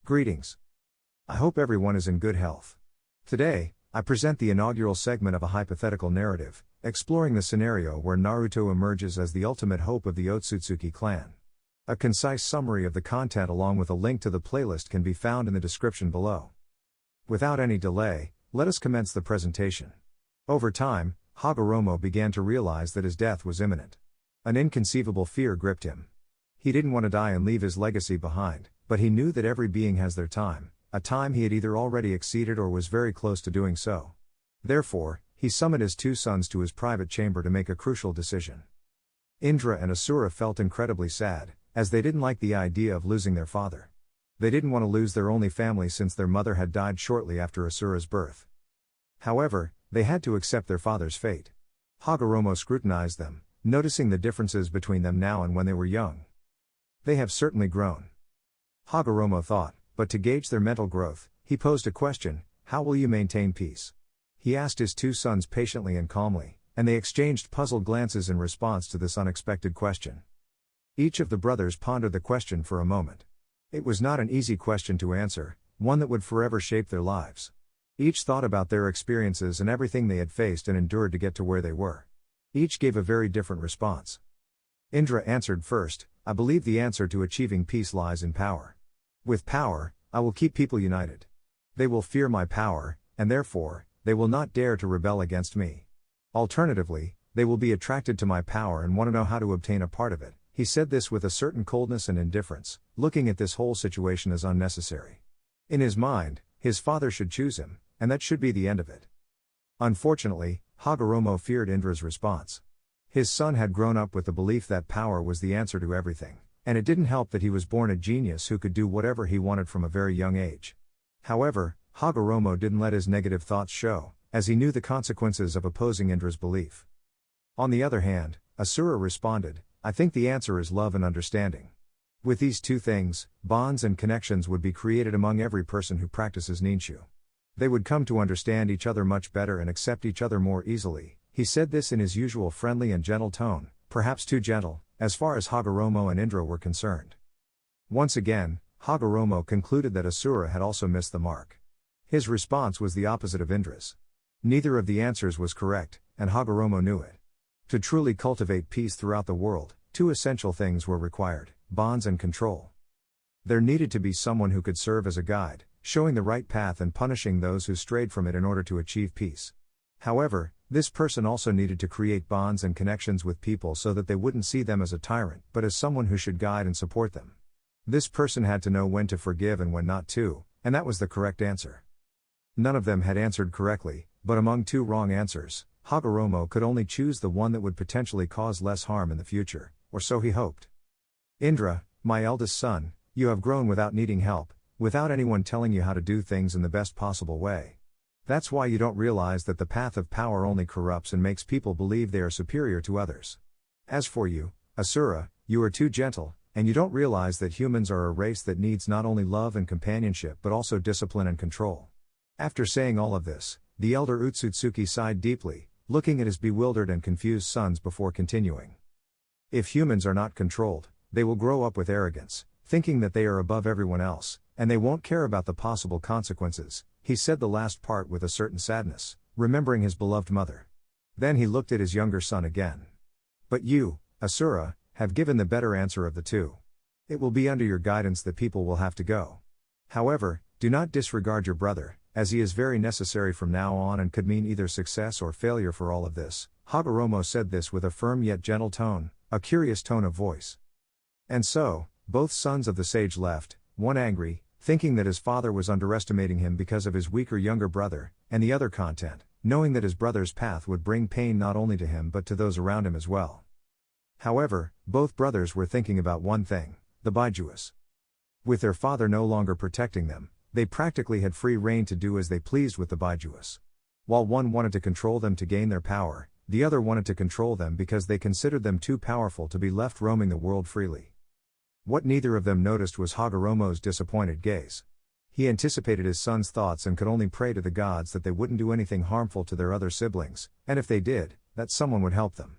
Greetings. I hope everyone is in good health. Today, I present the inaugural segment of a hypothetical narrative, exploring the scenario where Naruto emerges as the ultimate hope of the Otsutsuki clan. A concise summary of the content along with a link to the playlist can be found in the description below. Without any delay, let us commence the presentation. Over time, Hagoromo began to realize that his death was imminent. An inconceivable fear gripped him. He didn't want to die and leave his legacy behind, but he knew that every being has their time, a time he had either already exceeded or was very close to doing so. Therefore, he summoned his two sons to his private chamber to make a crucial decision. Indra and Asura felt incredibly sad, as they didn't like the idea of losing their father. They didn't want to lose their only family since their mother had died shortly after Asura's birth. However, they had to accept their father's fate. Hagoromo scrutinized them, noticing the differences between them now and when they were young. They have certainly grown. Hagoromo thought, but to gauge their mental growth, he posed a question: how will you maintain peace? He asked his two sons patiently and calmly, and they exchanged puzzled glances in response to this unexpected question. Each of the brothers pondered the question for a moment. It was not an easy question to answer, one that would forever shape their lives. Each thought about their experiences and everything they had faced and endured to get to where they were. Each gave a very different response. Indra answered first: I believe the answer to achieving peace lies in power. With power, I will keep people united. They will fear my power, and therefore, they will not dare to rebel against me. Alternatively, they will be attracted to my power and want to know how to obtain a part of it. He said this with a certain coldness and indifference, looking at this whole situation as unnecessary. In his mind, his father should choose him, and that should be the end of it. Unfortunately, Hagoromo feared Indra's response. His son had grown up with the belief that power was the answer to everything, and it didn't help that he was born a genius who could do whatever he wanted from a very young age. However, Hagoromo didn't let his negative thoughts show, as he knew the consequences of opposing Indra's belief. On the other hand, Asura responded: I think the answer is love and understanding. With these two things, bonds and connections would be created among every person who practices ninju. They would come to understand each other much better and accept each other more easily. He said this in his usual friendly and gentle tone, perhaps too gentle, as far as Hagoromo and Indra were concerned. Once again, Hagoromo concluded that Asura had also missed the mark. His response was the opposite of Indra's. Neither of the answers was correct, and Hagoromo knew it. To truly cultivate peace throughout the world, two essential things were required: bonds and control. There needed to be someone who could serve as a guide, showing the right path and punishing those who strayed from it in order to achieve peace. However, this person also needed to create bonds and connections with people so that they wouldn't see them as a tyrant, but as someone who should guide and support them. This person had to know when to forgive and when not to, and that was the correct answer. None of them had answered correctly, but among two wrong answers, Hagoromo could only choose the one that would potentially cause less harm in the future, or so he hoped. Indra, my eldest son, you have grown without needing help, without anyone telling you how to do things in the best possible way. That's why you don't realize that the path of power only corrupts and makes people believe they are superior to others. As for you, Asura, you are too gentle, and you don't realize that humans are a race that needs not only love and companionship but also discipline and control. After saying all of this, the elder Otsutsuki sighed deeply, looking at his bewildered and confused sons before continuing. If humans are not controlled, they will grow up with arrogance, thinking that they are above everyone else, and they won't care about the possible consequences. He said the last part with a certain sadness, remembering his beloved mother. Then he looked at his younger son again. But you, Asura, have given the better answer of the two. It will be under your guidance that people will have to go. However, do not disregard your brother, as he is very necessary from now on and could mean either success or failure for all of this. Hagoromo said this with a firm yet gentle tone, a curious tone of voice. And so, both sons of the sage left, one angry, thinking that his father was underestimating him because of his weaker younger brother, and the other content, knowing that his brother's path would bring pain not only to him but to those around him as well. However, both brothers were thinking about one thing: the Baijuas. With their father no longer protecting them, they practically had free rein to do as they pleased with the Baijuas. While one wanted to control them to gain their power, the other wanted to control them because they considered them too powerful to be left roaming the world freely. What neither of them noticed was Hagoromo's disappointed gaze. He anticipated his son's thoughts and could only pray to the gods that they wouldn't do anything harmful to their other siblings, and if they did, that someone would help them.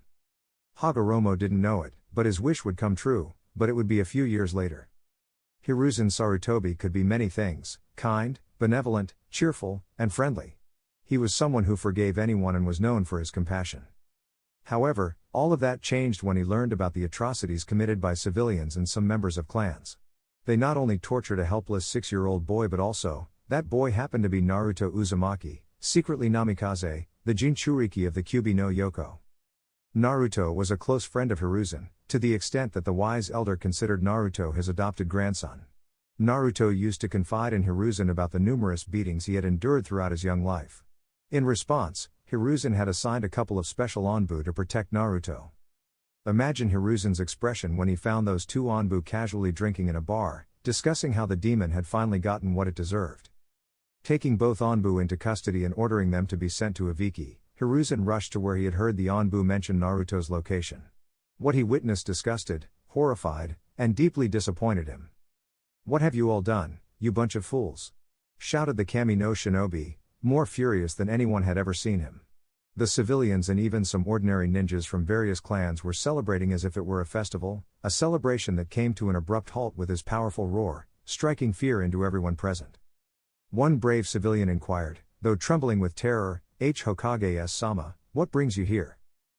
Hagoromo didn't know it, but his wish would come true, but it would be a few years later. Hiruzen Sarutobi could be many things: kind, benevolent, cheerful, and friendly. He was someone who forgave anyone and was known for his compassion. However, all of that changed when he learned about the atrocities committed by civilians and some members of clans. They not only tortured a helpless 6-year-old boy but also, that boy happened to be Naruto Uzumaki, secretly Namikaze, the Jinchuriki of the Kyuubi no Yoko. Naruto was a close friend of Hiruzen, to the extent that the wise elder considered Naruto his adopted grandson. Naruto used to confide in Hiruzen about the numerous beatings he had endured throughout his young life. In response, Hiruzen had assigned a couple of special Onbu to protect Naruto. Imagine Hiruzen's expression when he found those two Onbu casually drinking in a bar, discussing how the demon had finally gotten what it deserved. Taking both Onbu into custody and ordering them to be sent to Ibiki, Hiruzen rushed to where he had heard the Onbu mention Naruto's location. What he witnessed disgusted, horrified, and deeply disappointed him. "What have you all done, you bunch of fools?" shouted the Kami no Shinobi, more furious than anyone had ever seen him. The civilians and even some ordinary ninjas from various clans were celebrating as if it were a festival, a celebration that came to an abrupt halt with his powerful roar, striking fear into everyone present. One brave civilian inquired, though trembling with terror, Hokage-sama, what brings you here?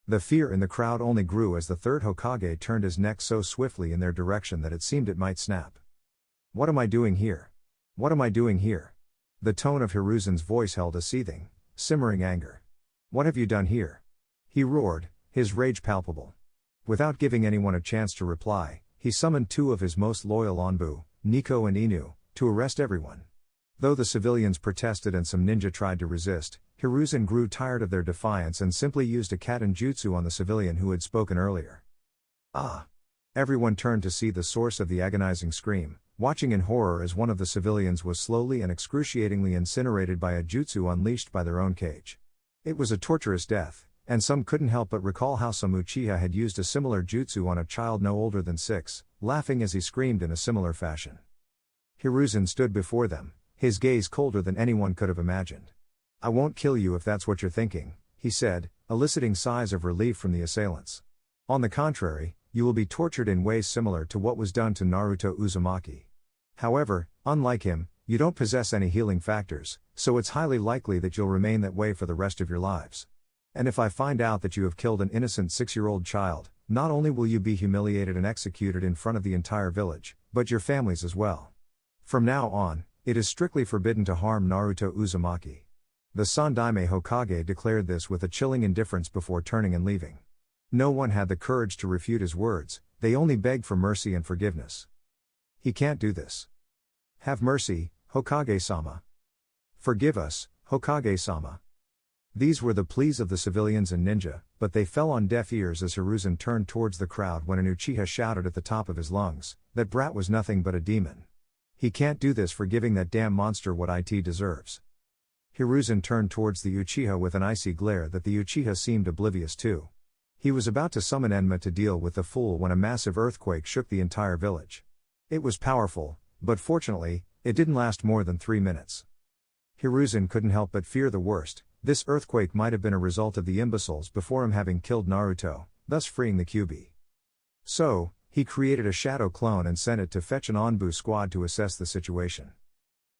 The fear in the crowd only grew as the third Hokage turned his neck so swiftly in their direction that it seemed it might snap. What am I doing here? What am I doing here? The tone of Hiruzen's voice held a seething, simmering anger. What have you done here? He roared, his rage palpable. Without giving anyone a chance to reply, he summoned two of his most loyal Onbu, Nico and Inu, to arrest everyone. Though the civilians protested and some ninja tried to resist, Hiruzen grew tired of their defiance and simply used a katen jutsu on the civilian who had spoken earlier. Ah! Everyone turned to see the source of the agonizing scream, watching in horror as one of the civilians was slowly and excruciatingly incinerated by a jutsu unleashed by their own cage. It was a torturous death, and some couldn't help but recall how some Uchiha had used a similar jutsu on a child no older than 6, laughing as he screamed in a similar fashion. Hiruzen stood before them, his gaze colder than anyone could have imagined. "I won't kill you if that's what you're thinking," he said, eliciting sighs of relief from the assailants. "On the contrary, you will be tortured in ways similar to what was done to Naruto Uzumaki. However, unlike him, you don't possess any healing factors, so it's highly likely that you'll remain that way for the rest of your lives. And if I find out that you have killed an innocent 6-year-old child, not only will you be humiliated and executed in front of the entire village, but your families as well. From now on, it is strictly forbidden to harm Naruto Uzumaki." The Sandaime Hokage declared this with a chilling indifference before turning and leaving. No one had the courage to refute his words, they only begged for mercy and forgiveness. "He can't do this. Have mercy, Hokage-sama. Forgive us, Hokage-sama." These were the pleas of the civilians and ninja, but they fell on deaf ears as Hiruzen turned towards the crowd when an Uchiha shouted at the top of his lungs, that brat was nothing but a demon. He can't do this for giving that damn monster what it deserves. Hiruzen turned towards the Uchiha with an icy glare that the Uchiha seemed oblivious to. He was about to summon Enma to deal with the fool when a massive earthquake shook the entire village. It was powerful, but fortunately, it didn't last more than 3 minutes. Hiruzen couldn't help but fear the worst. This earthquake might have been a result of the imbeciles before him having killed Naruto, thus freeing the Kyuubi. So, he created a shadow clone and sent it to fetch an Onbu squad to assess the situation.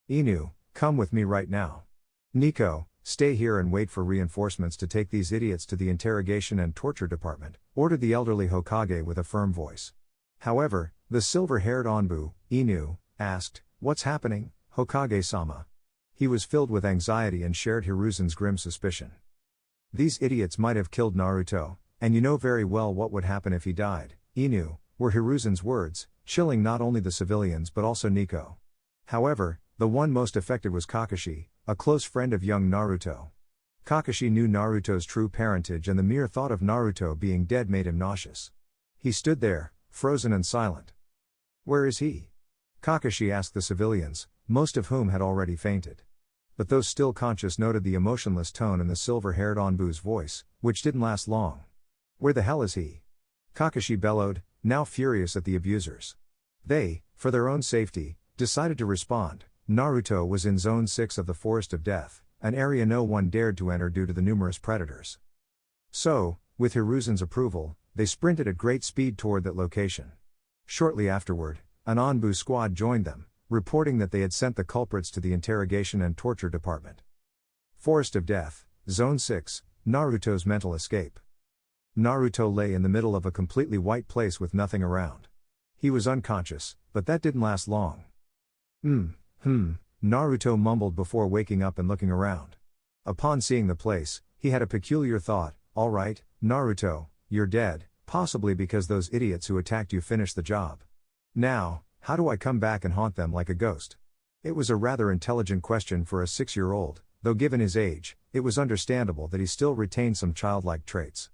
"Inu, come with me right now. Nico, stay here and wait for reinforcements to take these idiots to the interrogation and torture department," ordered the elderly Hokage with a firm voice. However, the silver-haired Onbu, Inu, asked, "What's happening, Hokage-sama?" He was filled with anxiety and shared Hiruzen's grim suspicion. "These idiots might have killed Naruto, and you know very well what would happen if he died, Inu," were Hiruzen's words, chilling not only the civilians but also Nico. However, the one most affected was Kakashi, a close friend of young Naruto. Kakashi knew Naruto's true parentage and the mere thought of Naruto being dead made him nauseous. He stood there, frozen and silent. "Where is he?" Kakashi asked the civilians, most of whom had already fainted. But those still conscious noted the emotionless tone in the silver-haired Onbu's voice, which didn't last long. "Where the hell is he?" Kakashi bellowed, now furious at the abusers. They, for their own safety, decided to respond. Naruto was in Zone 6 of the Forest of Death, an area no one dared to enter due to the numerous predators. So, with Hiruzen's approval, they sprinted at great speed toward that location. Shortly afterward, An Anbu squad joined them, reporting that they had sent the culprits to the interrogation and torture department. Forest of Death, Zone 6, Naruto's mental escape. Naruto lay in the middle of a completely white place with nothing around. He was unconscious, but that didn't last long. Naruto mumbled before waking up and looking around. Upon seeing the place, he had a peculiar thought. All right, Naruto, you're dead, possibly because those idiots who attacked you finished the job. Now, how do I come back and haunt them like a ghost? It was a rather intelligent question for a 6-year-old, though given his age, it was understandable that he still retained some childlike traits.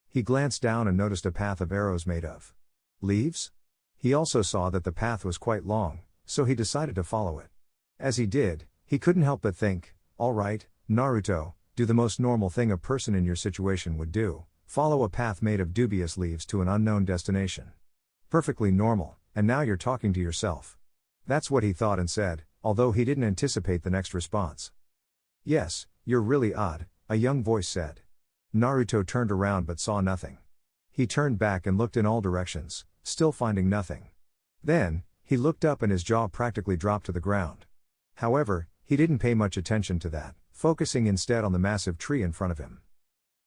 He glanced down and noticed a path of arrows made of leaves. He also saw that the path was quite long, so he decided to follow it. As he did, he couldn't help but think, all right, Naruto, do the most normal thing a person in your situation would do, follow a path made of dubious leaves to an unknown destination. Perfectly normal, and now you're talking to yourself. That's what he thought and said, although he didn't anticipate the next response. Yes, you're really odd, a young voice said. Naruto turned around but saw nothing. He turned back and looked in all directions, still finding nothing. Then, he looked up and his jaw practically dropped to the ground. However, he didn't pay much attention to that, focusing instead on the massive tree in front of him.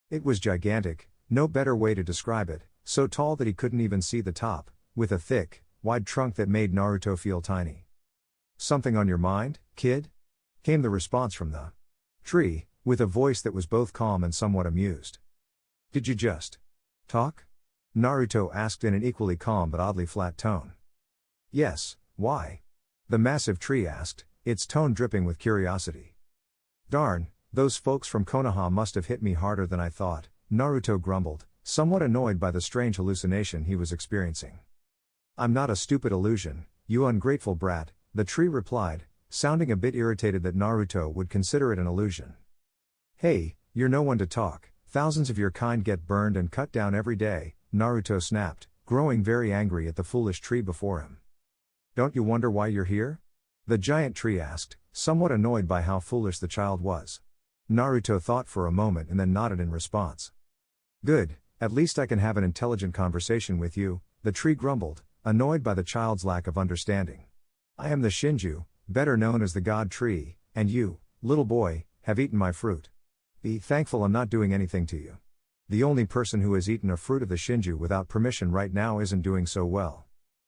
It was gigantic, no better way to describe it, so tall that he couldn't even see the top, with a thick, wide trunk that made Naruto feel tiny. Something on your mind, kid? Came the response from the tree, with a voice that was both calm and somewhat amused. Did you just talk? Naruto asked in an equally calm but oddly flat tone. Yes, why? The massive tree asked, its tone dripping with curiosity. Darn, those folks from Konoha must have hit me harder than I thought, Naruto grumbled, somewhat annoyed by the strange hallucination he was experiencing. I'm not a stupid illusion, you ungrateful brat, the tree replied, sounding a bit irritated that Naruto would consider it an illusion. Hey, you're no one to talk, thousands of your kind get burned and cut down every day, Naruto snapped, growing very angry at the foolish tree before him. Don't you wonder why you're here? The giant tree asked, somewhat annoyed by how foolish the child was. Naruto thought for a moment and then nodded in response. Good, at least I can have an intelligent conversation with you, the tree grumbled, annoyed by the child's lack of understanding. I am the Shinju, better known as the God Tree, and you, little boy, have eaten my fruit. Be thankful I'm not doing anything to you. The only person who has eaten a fruit of the Shinju without permission right now isn't doing so well.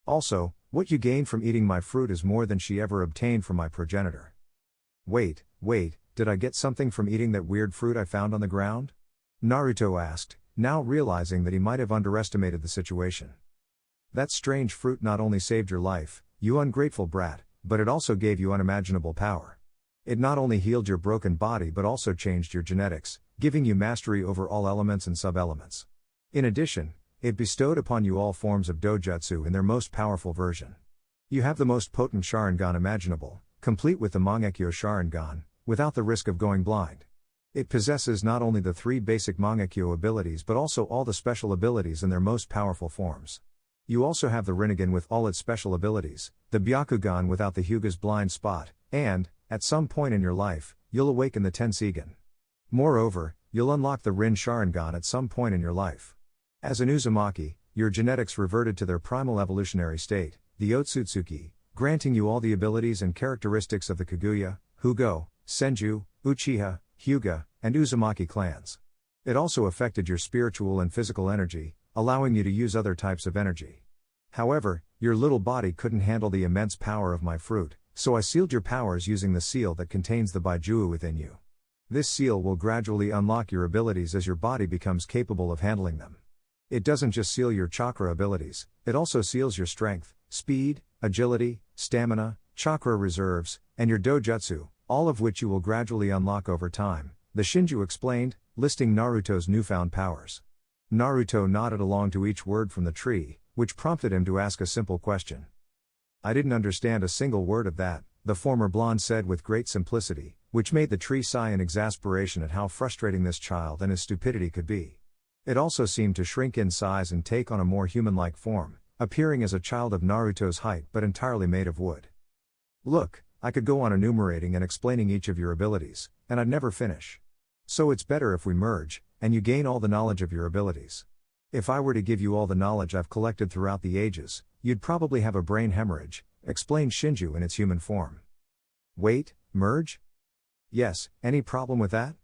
Also, what you gain from eating my fruit is more than she ever obtained from my progenitor. Wait, did I get something from eating that weird fruit I found on the ground? Naruto asked, now realizing that he might have underestimated the situation. That strange fruit not only saved your life, you ungrateful brat, but it also gave you unimaginable power. It not only healed your broken body but also changed your genetics, giving you mastery over all elements and sub-elements. In addition, it bestowed upon you all forms of dojutsu in their most powerful version. You have the most potent Sharingan imaginable, complete with the Mangekyo Sharingan, without the risk of going blind. It possesses not only the 3 basic Mangekyo abilities but also all the special abilities in their most powerful forms. You also have the Rinnegan with all its special abilities, the Byakugan without the Hyuga's blind spot, and, at some point in your life, you'll awaken the Tenseigan. Moreover, you'll unlock the Rin Sharingan at some point in your life. As an Uzumaki, your genetics reverted to their primal evolutionary state, the Otsutsuki, granting you all the abilities and characteristics of the Kaguya, Hugo, Senju, Uchiha, Hyuga, and Uzumaki clans. It also affected your spiritual and physical energy, allowing you to use other types of energy. However, your little body couldn't handle the immense power of my fruit, so I sealed your powers using the seal that contains the Baijuu within you. This seal will gradually unlock your abilities as your body becomes capable of handling them. It doesn't just seal your chakra abilities, it also seals your strength, speed, agility, stamina, chakra reserves, and your dojutsu, all of which you will gradually unlock over time, the Shinju explained, listing Naruto's newfound powers. Naruto nodded along to each word from the tree, which prompted him to ask a simple question. I didn't understand a single word of that, the former blonde said with great simplicity, which made the tree sigh in exasperation at how frustrating this child and his stupidity could be. It also seemed to shrink in size and take on a more human-like form, appearing as a child of Naruto's height but entirely made of wood. Look, I could go on enumerating and explaining each of your abilities, and I'd never finish. So it's better if we merge, and you gain all the knowledge of your abilities. If I were to give you all the knowledge I've collected throughout the ages, you'd probably have a brain hemorrhage, explained Shinju in its human form. Wait, merge? Yes, any problem with that?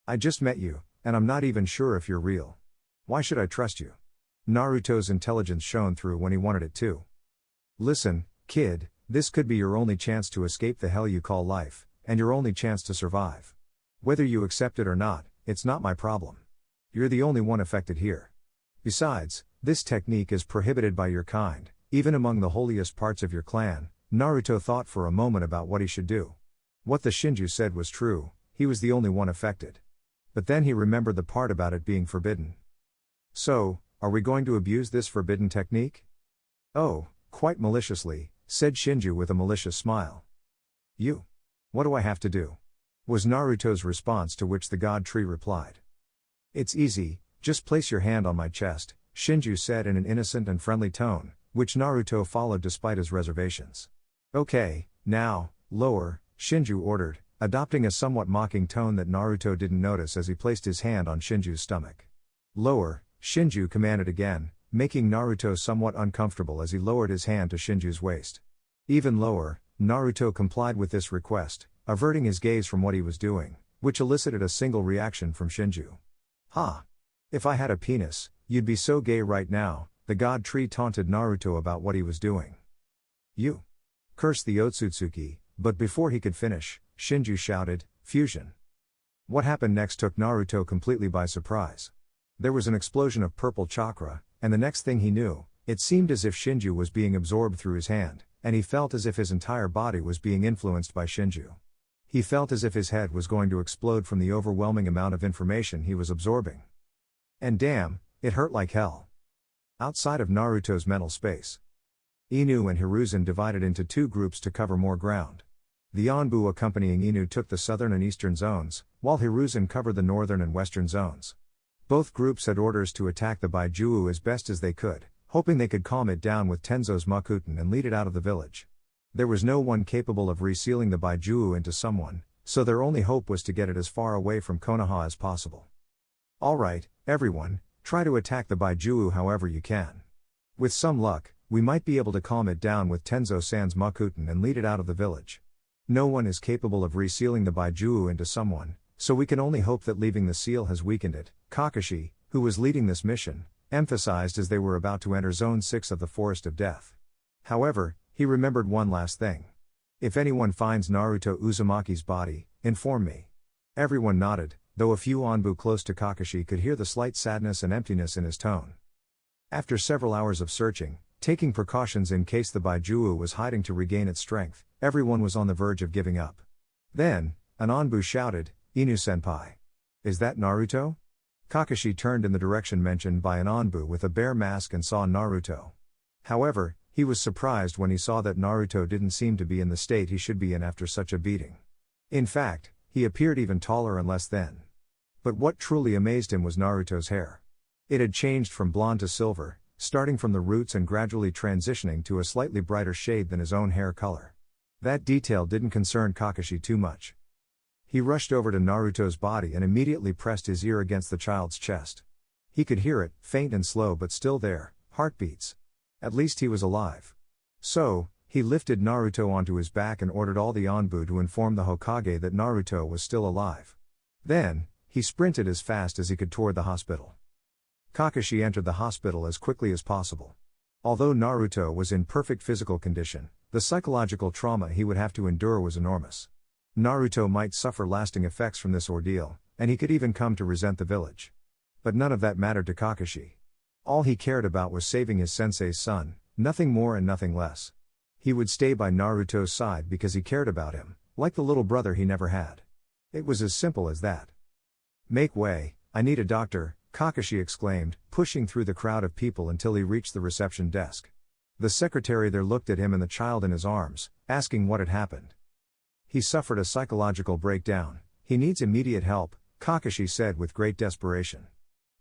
I just met you, and I'm not even sure if you're real. Why should I trust you? Naruto's intelligence shone through when he wanted it to. Listen, kid, this could be your only chance to escape the hell you call life, and your only chance to survive. Whether you accept it or not, it's not my problem. You're the only one affected here. Besides, this technique is prohibited by your kind, even among the holiest parts of your clan. Naruto thought for a moment about what he should do. What the Shinju said was true, he was the only one affected. But then he remembered the part about it being forbidden. So, are we going to abuse this forbidden technique? Oh, quite maliciously, said Shinju with a malicious smile. You? What do I have to do? Was Naruto's response, to which the god tree replied. It's easy, just place your hand on my chest, Shinju said in an innocent and friendly tone, which Naruto followed despite his reservations. Okay, now, lower, Shinju ordered, adopting a somewhat mocking tone that Naruto didn't notice as he placed his hand on Shinju's stomach. Lower, Shinju commanded again, making Naruto somewhat uncomfortable as he lowered his hand to Shinju's waist. Even lower, Naruto complied with this request, averting his gaze from what he was doing, which elicited a single reaction from Shinju. Ha! If I had a penis, you'd be so gay right now, the god tree taunted Naruto about what he was doing. You! Cursed the Otsutsuki, but before he could finish, Shinju shouted, Fusion! What happened next took Naruto completely by surprise. There was an explosion of purple chakra, and the next thing he knew, it seemed as if Shinju was being absorbed through his hand, and he felt as if his entire body was being influenced by Shinju. He felt as if his head was going to explode from the overwhelming amount of information he was absorbing. And damn, it hurt like hell. Outside of Naruto's mental space, Inu and Hiruzen divided into two groups to cover more ground. The Anbu accompanying Inu took the southern and eastern zones, while Hiruzen covered the northern and western zones. Both groups had orders to attack the Baiju'u as best as they could, hoping they could calm it down with Tenzo's Makuten and lead it out of the village. There was no one capable of resealing the Baiju'u into someone, so their only hope was to get it as far away from Konoha as possible. Alright, everyone, try to attack the Baiju'u however you can. With some luck, we might be able to calm it down with Tenzo-san's Makuten and lead it out of the village. No one is capable of resealing the Baiju'u into someone, so we can only hope that leaving the seal has weakened it, Kakashi, who was leading this mission, emphasized as they were about to enter Zone 6 of the Forest of Death. However, he remembered one last thing. If anyone finds Naruto Uzumaki's body, inform me. Everyone nodded, though a few Anbu close to Kakashi could hear the slight sadness and emptiness in his tone. After several hours of searching, taking precautions in case the Baiju'u was hiding to regain its strength, everyone was on the verge of giving up. Then, an Anbu shouted, Inu-senpai. Is that Naruto? Kakashi turned in the direction mentioned by an Anbu with a bear mask and saw Naruto. However, he was surprised when he saw that Naruto didn't seem to be in the state he should be in after such a beating. In fact, he appeared even taller and less thin. But what truly amazed him was Naruto's hair. It had changed from blonde to silver, starting from the roots and gradually transitioning to a slightly brighter shade than his own hair color. That detail didn't concern Kakashi too much. He rushed over to Naruto's body and immediately pressed his ear against the child's chest. He could hear it, faint and slow but still there, heartbeats. At least he was alive. So, he lifted Naruto onto his back and ordered all the Anbu to inform the Hokage that Naruto was still alive. Then, he sprinted as fast as he could toward the hospital. Kakashi entered the hospital as quickly as possible. Although Naruto was in perfect physical condition, the psychological trauma he would have to endure was enormous. Naruto might suffer lasting effects from this ordeal, and he could even come to resent the village. But none of that mattered to Kakashi. All he cared about was saving his sensei's son, nothing more and nothing less. He would stay by Naruto's side because he cared about him, like the little brother he never had. It was as simple as that. Make way, I need a doctor, Kakashi exclaimed, pushing through the crowd of people until he reached the reception desk. The secretary there looked at him and the child in his arms, asking what had happened. He suffered a psychological breakdown, he needs immediate help, Kakashi said with great desperation.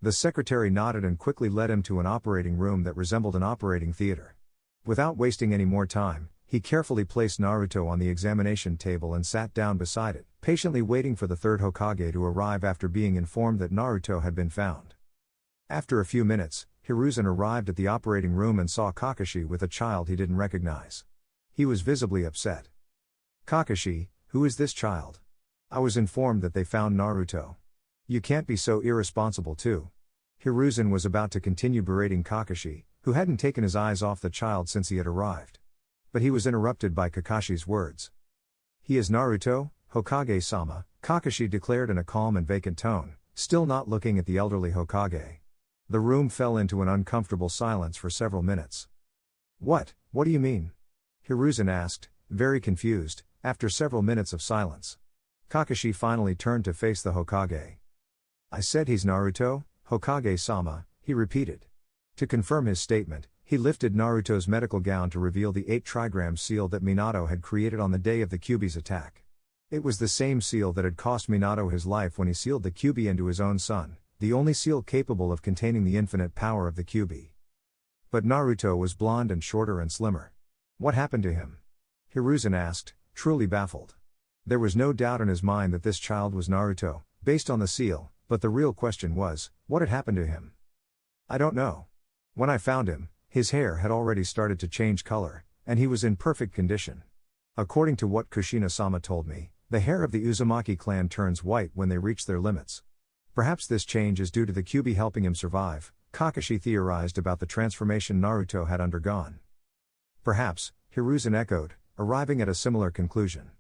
The secretary nodded and quickly led him to an operating room that resembled an operating theater. Without wasting any more time, he carefully placed Naruto on the examination table and sat down beside it, patiently waiting for the third Hokage to arrive after being informed that Naruto had been found. After a few minutes, Hiruzen arrived at the operating room and saw Kakashi with a child he didn't recognize. He was visibly upset. "Kakashi, who is this child? I was informed that they found Naruto. You can't be so irresponsible too." Hiruzen was about to continue berating Kakashi, who hadn't taken his eyes off the child since he had arrived. But he was interrupted by Kakashi's words. "He is Naruto, Hokage-sama," Kakashi declared in a calm and vacant tone, still not looking at the elderly Hokage. The room fell into an uncomfortable silence for several minutes. What do you mean?" Hiruzen asked, very confused, after several minutes of silence. Kakashi finally turned to face the Hokage. "I said he's Naruto, Hokage-sama," he repeated. To confirm his statement, he lifted Naruto's medical gown to reveal the 8 trigram seal that Minato had created on the day of the Kyuubi's attack. It was the same seal that had cost Minato his life when he sealed the Kyuubi into his own son, the only seal capable of containing the infinite power of the Kyuubi. But Naruto was blonde and shorter and slimmer. What happened to him? Hiruzen asked, truly baffled. There was no doubt in his mind that this child was Naruto, based on the seal, but the real question was, what had happened to him? "I don't know. When I found him, his hair had already started to change color, and he was in perfect condition. According to what Kushina-sama told me, the hair of the Uzumaki clan turns white when they reach their limits. Perhaps this change is due to the Kyuubi helping him survive," Kakashi theorized about the transformation Naruto had undergone. "Perhaps," Hiruzen echoed, arriving at a similar conclusion.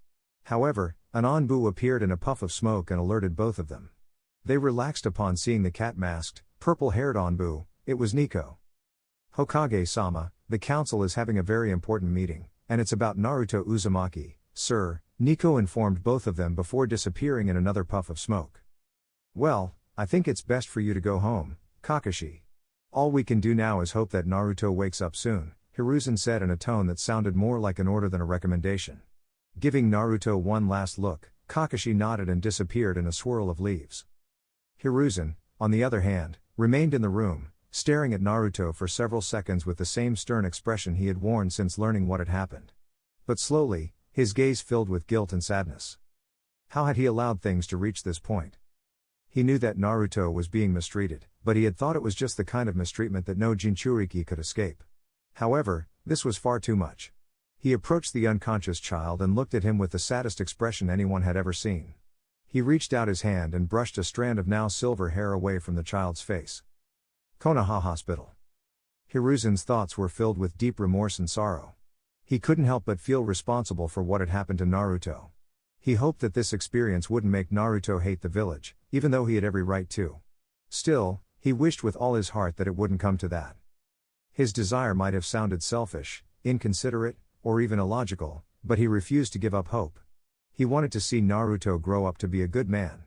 However, an Anbu appeared in a puff of smoke and alerted both of them. They relaxed upon seeing the cat-masked, purple-haired Anbu. It was Nico. "Hokage-sama, the council is having a very important meeting, and it's about Naruto Uzumaki, sir," Nico informed both of them before disappearing in another puff of smoke. "Well, I think it's best for you to go home, Kakashi. All we can do now is hope that Naruto wakes up soon," Hiruzen said in a tone that sounded more like an order than a recommendation. Giving Naruto one last look, Kakashi nodded and disappeared in a swirl of leaves. Hiruzen, on the other hand, remained in the room, staring at Naruto for several seconds with the same stern expression he had worn since learning what had happened. But slowly, his gaze filled with guilt and sadness. How had he allowed things to reach this point? He knew that Naruto was being mistreated, but he had thought it was just the kind of mistreatment that no Jinchuriki could escape. However, this was far too much. He approached the unconscious child and looked at him with the saddest expression anyone had ever seen. He reached out his hand and brushed a strand of now silver hair away from the child's face. Konoha Hospital. Hiruzen's thoughts were filled with deep remorse and sorrow. He couldn't help but feel responsible for what had happened to Naruto. He hoped that this experience wouldn't make Naruto hate the village, even though he had every right to. Still, he wished with all his heart that it wouldn't come to that. His desire might have sounded selfish, inconsiderate, or even illogical, but he refused to give up hope. He wanted to see Naruto grow up to be a good man.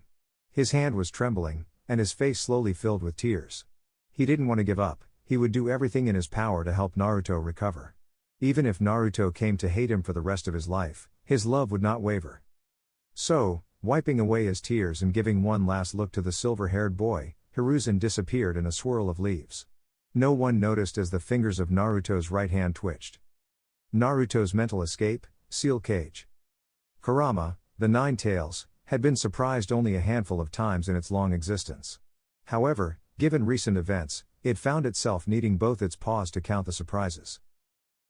His hand was trembling, and his face slowly filled with tears. He didn't want to give up. He would do everything in his power to help Naruto recover. Even if Naruto came to hate him for the rest of his life, his love would not waver. So, wiping away his tears and giving one last look to the silver-haired boy, Hiruzen disappeared in a swirl of leaves. No one noticed as the fingers of Naruto's right hand twitched. Naruto's mental escape, seal cage. Kurama, the Nine Tails, had been surprised only a handful of times in its long existence. However, given recent events, it found itself needing both its paws to count the surprises.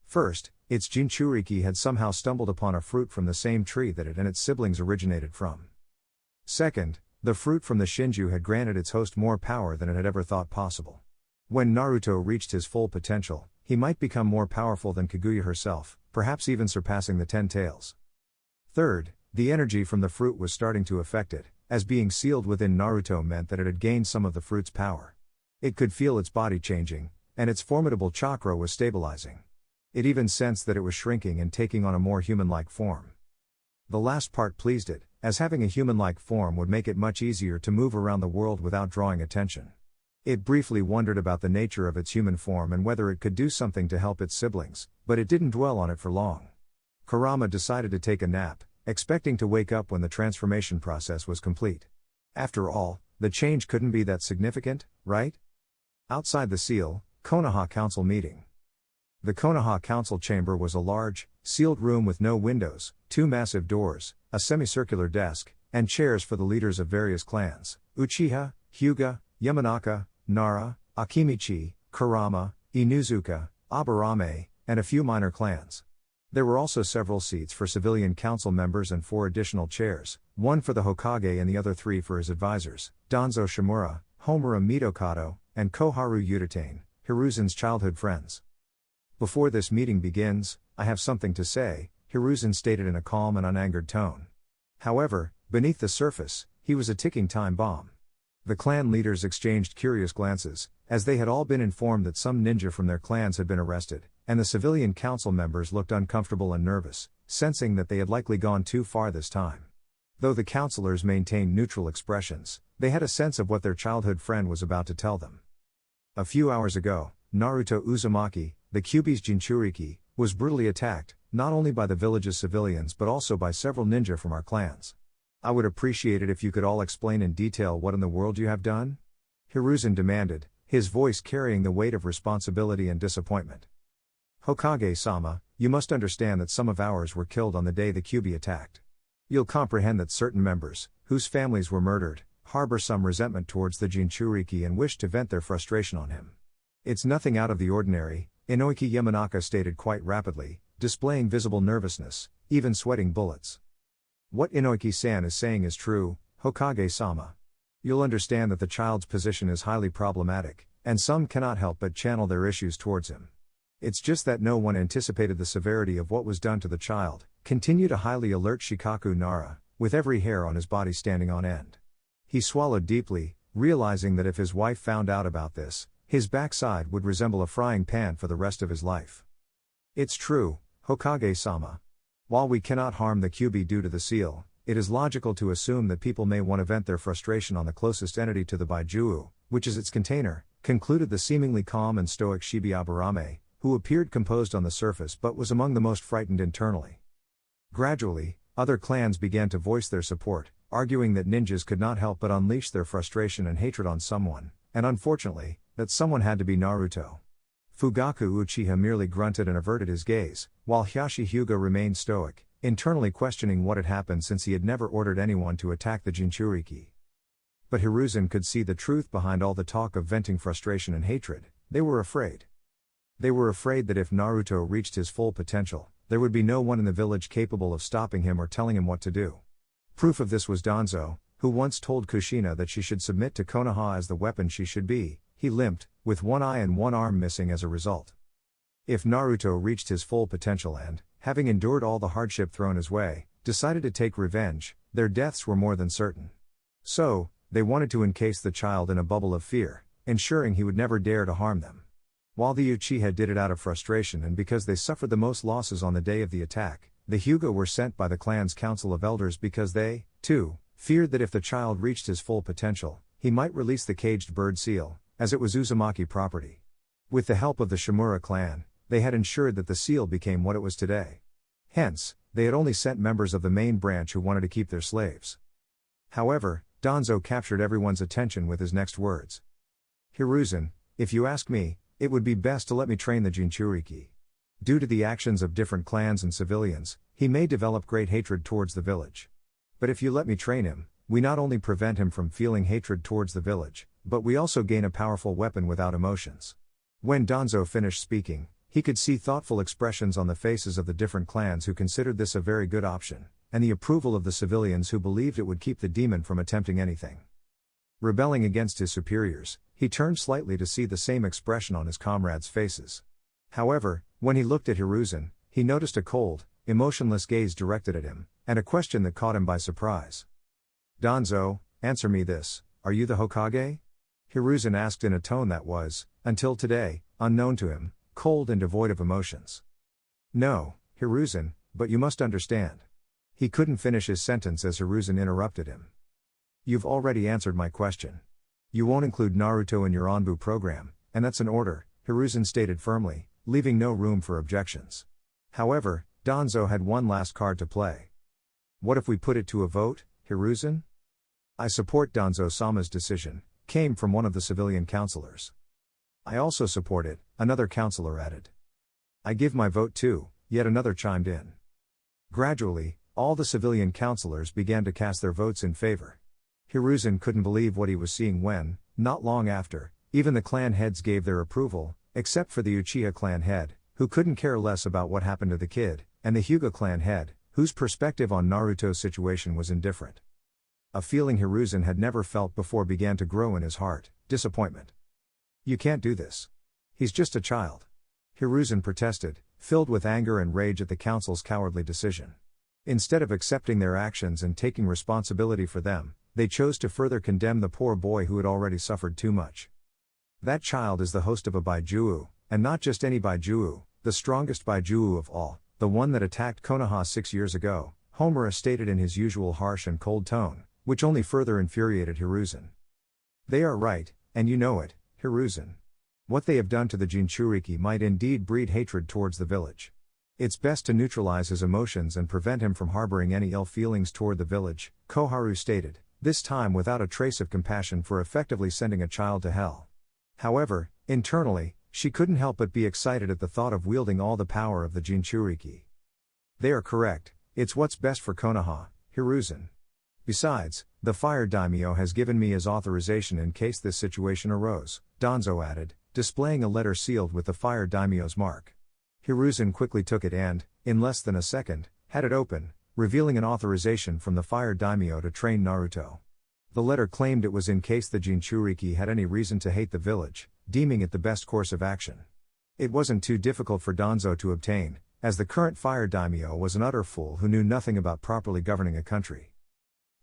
First, its Jinchuriki had somehow stumbled upon a fruit from the same tree that it and its siblings originated from. Second, the fruit from the Shinju had granted its host more power than it had ever thought possible. When Naruto reached his full potential, he might become more powerful than Kaguya herself, perhaps even surpassing the 10 Tails. Third, the energy from the fruit was starting to affect it, as being sealed within Naruto meant that it had gained some of the fruit's power. It could feel its body changing, and its formidable chakra was stabilizing. It even sensed that it was shrinking and taking on a more human-like form. The last part pleased it, as having a human-like form would make it much easier to move around the world without drawing attention. It briefly wondered about the nature of its human form and whether it could do something to help its siblings, but it didn't dwell on it for long. Kurama decided to take a nap, expecting to wake up when the transformation process was complete. After all, the change couldn't be that significant, right? Outside the seal, Konoha Council meeting. The Konoha Council chamber was a large, sealed room with no windows, 2 massive doors, a semicircular desk, and chairs for the leaders of various clans: Uchiha, Hyuga, Yamanaka, Nara, Akimichi, Kurama, Inuzuka, Aburame, and a few minor clans. There were also several seats for civilian council members and 4 additional chairs, one for the Hokage and the other 3 for his advisors, Danzo Shimura, Homura Mitokado, and Koharu Yutane, Hiruzen's childhood friends. Before this meeting begins, I have something to say, Hiruzen stated in a calm and unangered tone. However, beneath the surface, he was a ticking time bomb. The clan leaders exchanged curious glances, as they had all been informed that some ninja from their clans had been arrested, and the civilian council members looked uncomfortable and nervous, sensing that they had likely gone too far this time. Though the councilors maintained neutral expressions, they had a sense of what their childhood friend was about to tell them. A few hours ago, Naruto Uzumaki, the Kyuubi's Jinchuriki, was brutally attacked, not only by the village's civilians but also by several ninja from our clans. I would appreciate it if you could all explain in detail what in the world you have done? Hiruzen demanded, his voice carrying the weight of responsibility and disappointment. Hokage-sama, you must understand that some of ours were killed on the day the Kyuubi attacked. You'll comprehend that certain members, whose families were murdered, harbor some resentment towards the Jinchuriki and wish to vent their frustration on him. It's nothing out of the ordinary, Inoiki Yamanaka stated quite rapidly, displaying visible nervousness, even sweating bullets. What Inoiki-san is saying is true, Hokage-sama. You'll understand that the child's position is highly problematic, and some cannot help but channel their issues towards him. It's just that no one anticipated the severity of what was done to the child, continued a highly alert Shikaku Nara, with every hair on his body standing on end. He swallowed deeply, realizing that if his wife found out about this, his backside would resemble a frying pan for the rest of his life. It's true, Hokage-sama. While we cannot harm the Kyuubi due to the seal, it is logical to assume that people may want to vent their frustration on the closest entity to the Baijuu, which is its container, concluded the seemingly calm and stoic Shibi Aburame, who appeared composed on the surface but was among the most frightened internally. Gradually, other clans began to voice their support, arguing that ninjas could not help but unleash their frustration and hatred on someone, and unfortunately, that someone had to be Naruto. Fugaku Uchiha merely grunted and averted his gaze, while Hiashi Hyuga remained stoic, internally questioning what had happened since he had never ordered anyone to attack the Jinchuriki. But Hiruzen could see the truth behind all the talk of venting frustration and hatred. They were afraid. They were afraid that if Naruto reached his full potential, there would be no one in the village capable of stopping him or telling him what to do. Proof of this was Danzo, who once told Kushina that she should submit to Konoha as the weapon she should be. He limped, with one eye and one arm missing as a result. If Naruto reached his full potential and, having endured all the hardship thrown his way, decided to take revenge, their deaths were more than certain. So, they wanted to encase the child in a bubble of fear, ensuring he would never dare to harm them. While the Uchiha did it out of frustration and because they suffered the most losses on the day of the attack, the Hyuga were sent by the clan's council of elders because they, too, feared that if the child reached his full potential, he might release the caged bird seal, as it was Uzumaki property. With the help of the Shimura clan, they had ensured that the seal became what it was today. Hence, they had only sent members of the main branch who wanted to keep their slaves. However, Danzo captured everyone's attention with his next words. Hiruzen, if you ask me, it would be best to let me train the Jinchuriki. Due to the actions of different clans and civilians, he may develop great hatred towards the village. But if you let me train him, we not only prevent him from feeling hatred towards the village, but we also gain a powerful weapon without emotions. When Danzo finished speaking, he could see thoughtful expressions on the faces of the different clans who considered this a very good option, and the approval of the civilians who believed it would keep the demon from attempting anything. Rebelling against his superiors, he turned slightly to see the same expression on his comrades' faces. However, when he looked at Hiruzen, he noticed a cold, emotionless gaze directed at him, and a question that caught him by surprise. Danzo, answer me this, are you the Hokage? Hiruzen asked in a tone that was, until today, unknown to him, cold and devoid of emotions. No, Hiruzen, but you must understand. He couldn't finish his sentence as Hiruzen interrupted him. You've already answered my question. You won't include Naruto in your Anbu program, and that's an order, Hiruzen stated firmly, leaving no room for objections. However, Danzo had one last card to play. What if we put it to a vote, Hiruzen? I support Danzo-sama's decision, came from one of the civilian counselors. I also support it, another counselor added. I give my vote too, yet another chimed in. Gradually, all the civilian counselors began to cast their votes in favor. Hiruzen couldn't believe what he was seeing when, not long after, Even the clan heads gave their approval, except for the Uchiha clan head, who couldn't care less about what happened to the kid, and the Hyuga clan head, whose perspective on Naruto's situation was indifferent. A feeling Hiruzen had never felt before began to grow in his heart: disappointment. "You can't do this. He's just a child." Hiruzen protested, filled with anger and rage at the council's cowardly decision. Instead of accepting their actions and taking responsibility for them, they chose to further condemn the poor boy who had already suffered too much. "That child is the host of a Baijuu, and not just any Baijuu, the strongest Baijuu of all, the one that attacked Konoha 6 years ago," Homura stated in his usual harsh and cold tone, which only further infuriated Hiruzen. "They are right, and you know it, Hiruzen. What they have done to the Jinchuriki might indeed breed hatred towards the village. It's best to neutralize his emotions and prevent him from harboring any ill feelings toward the village," Koharu stated, this time without a trace of compassion for effectively sending a child to hell. However, internally, she couldn't help but be excited at the thought of wielding all the power of the Jinchuriki. "They are correct, it's what's best for Konoha, Hiruzen. Besides, the fire daimyo has given me his authorization in case this situation arose," Danzo added, displaying a letter sealed with the fire daimyo's mark. Hiruzen quickly took it and, in less than a second, had it open, revealing an authorization from the fire daimyo to train Naruto. The letter claimed it was in case the Jinchuriki had any reason to hate the village, deeming it the best course of action. It wasn't too difficult for Danzo to obtain, as the current fire daimyo was an utter fool who knew nothing about properly governing a country.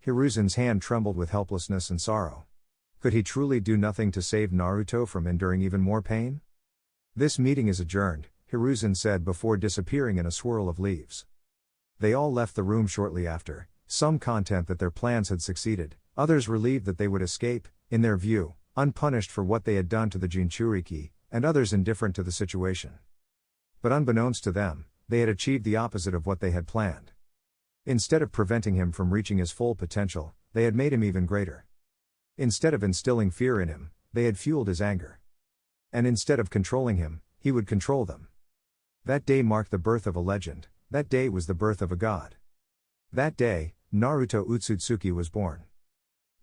Hiruzen's hand trembled with helplessness and sorrow. Could he truly do nothing to save Naruto from enduring even more pain? "This meeting is adjourned," Hiruzen said before disappearing in a swirl of leaves. They all left the room shortly after, some content that their plans had succeeded, others relieved that they would escape, in their view, unpunished for what they had done to the Jinchuriki, and others indifferent to the situation. But unbeknownst to them, they had achieved the opposite of what they had planned. Instead of preventing him from reaching his full potential, they had made him even greater. Instead of instilling fear in him, they had fueled his anger. And instead of controlling him, he would control them. That day marked the birth of a legend, that day was the birth of a god. That day, Naruto Otsutsuki was born.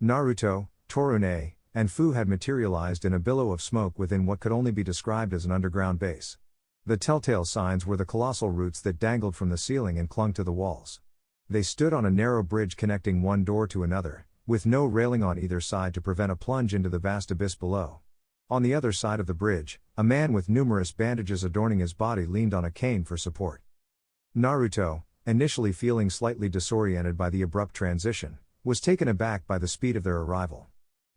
Naruto, Torune, and Fu had materialized in a billow of smoke within what could only be described as an underground base. The telltale signs were the colossal roots that dangled from the ceiling and clung to the walls. They stood on a narrow bridge connecting one door to another, with no railing on either side to prevent a plunge into the vast abyss below. On the other side of the bridge, a man with numerous bandages adorning his body leaned on a cane for support. Naruto, initially feeling slightly disoriented by the abrupt transition, was taken aback by the speed of their arrival.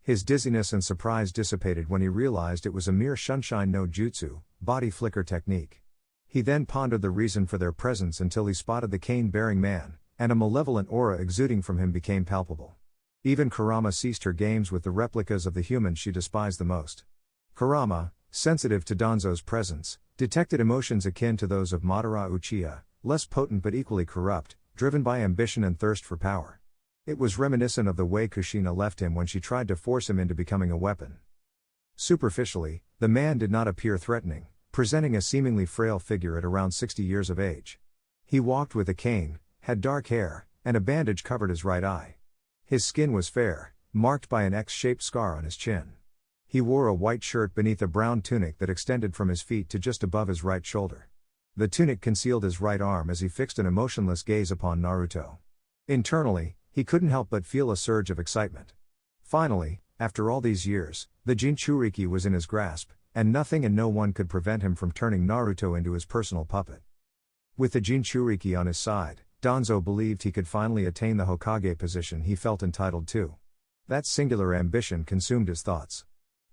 His dizziness and surprise dissipated when he realized it was a mere Shunshin no Jutsu, body flicker technique. He then pondered the reason for their presence until he spotted the cane-bearing man, and a malevolent aura exuding from him became palpable. Even Kurama ceased her games with the replicas of the humans she despised the most. Kurama, sensitive to Danzo's presence, detected emotions akin to those of Madara Uchiha, less potent but equally corrupt, driven by ambition and thirst for power. It was reminiscent of the way Kushina left him when she tried to force him into becoming a weapon. Superficially, the man did not appear threatening, presenting a seemingly frail figure at around 60 years of age. He walked with a cane, had dark hair, and a bandage covered his right eye. His skin was fair, marked by an X-shaped scar on his chin. He wore a white shirt beneath a brown tunic that extended from his feet to just above his right shoulder. The tunic concealed his right arm as he fixed an emotionless gaze upon Naruto. Internally, he couldn't help but feel a surge of excitement. Finally, after all these years, the Jinchuriki was in his grasp, and nothing and no one could prevent him from turning Naruto into his personal puppet. With the Jinchuriki on his side, Danzo believed he could finally attain the Hokage position he felt entitled to. That singular ambition consumed his thoughts.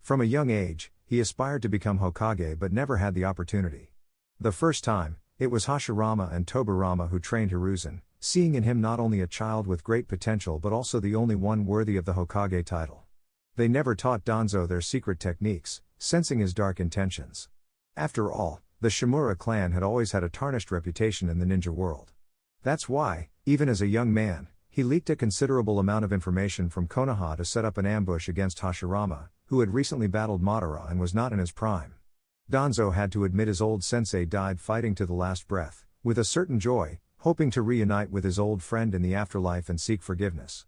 From a young age, he aspired to become Hokage but never had the opportunity. The first time, it was Hashirama and Tobirama who trained Hiruzen, seeing in him not only a child with great potential but also the only one worthy of the Hokage title. They never taught Danzo their secret techniques, sensing his dark intentions. After all, the Shimura clan had always had a tarnished reputation in the ninja world. That's why, even as a young man, he leaked a considerable amount of information from Konoha to set up an ambush against Hashirama, who had recently battled Madara and was not in his prime. Danzo had to admit his old sensei died fighting to the last breath, with a certain joy, hoping to reunite with his old friend in the afterlife and seek forgiveness.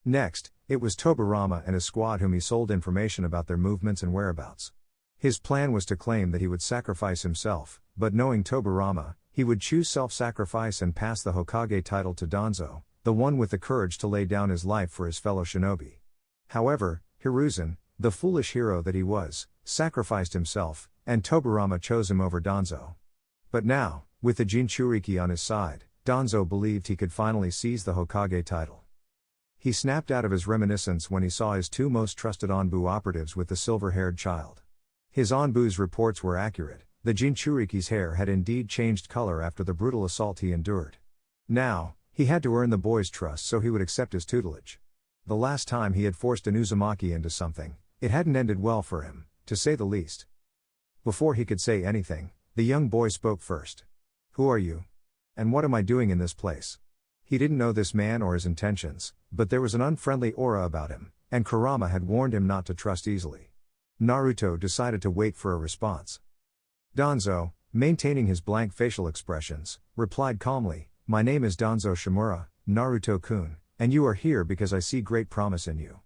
Next, It was Tobarama and his squad whom he sold information about their movements and whereabouts. His plan was to claim that he would sacrifice himself, but knowing Tobarama, he would choose self-sacrifice and pass the Hokage title to Danzo, the one with the courage to lay down his life for his fellow shinobi. However, Hiruzen, the foolish hero that he was, sacrificed himself, and Tobarama chose him over Danzo. But now, with the Jinchuriki on his side, Danzo believed he could finally seize the Hokage title. He snapped out of his reminiscence when he saw his two most trusted Anbu operatives with the silver-haired child. His Anbu's reports were accurate. The Jinchuriki's hair had indeed changed color after the brutal assault he endured. Now, he had to earn the boy's trust so he would accept his tutelage. The last time he had forced an Uzumaki into something, it hadn't ended well for him, to say the least. Before he could say anything, the young boy spoke first. "Who are you? And what am I doing in this place?" He didn't know this man or his intentions, but there was an unfriendly aura about him, and Kurama had warned him not to trust easily. Naruto decided to wait for a response. Danzo, maintaining his blank facial expressions, replied calmly, "My name is Danzo Shimura, Naruto-kun, and you are here because I see great promise in you.